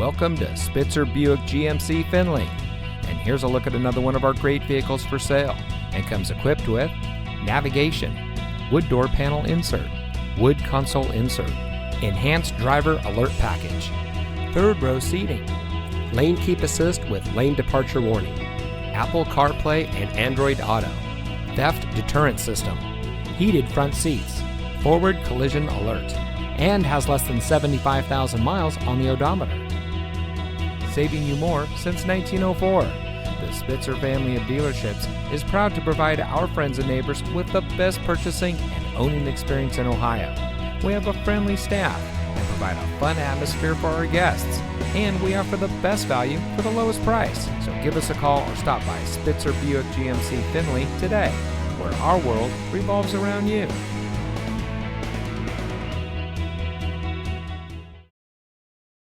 Welcome to Spitzer Buick GMC Findlay. And here's a look at another one of our great vehicles for sale, and comes equipped with navigation, wood door panel insert, wood console insert, enhanced driver alert package, third row seating, lane keep assist with lane departure warning, Apple CarPlay and Android Auto, theft deterrent system, heated front seats, forward collision alert, and has less than 75,000 miles on the odometer. Saving you more since 1904. The Spitzer family of dealerships is proud to provide our friends and neighbors with the best purchasing and owning experience in Ohio. We have a friendly staff and provide a fun atmosphere for our guests, and we offer the best value for the lowest price. So give us a call or stop by Spitzer Buick GMC Findlay today, where our world revolves around you.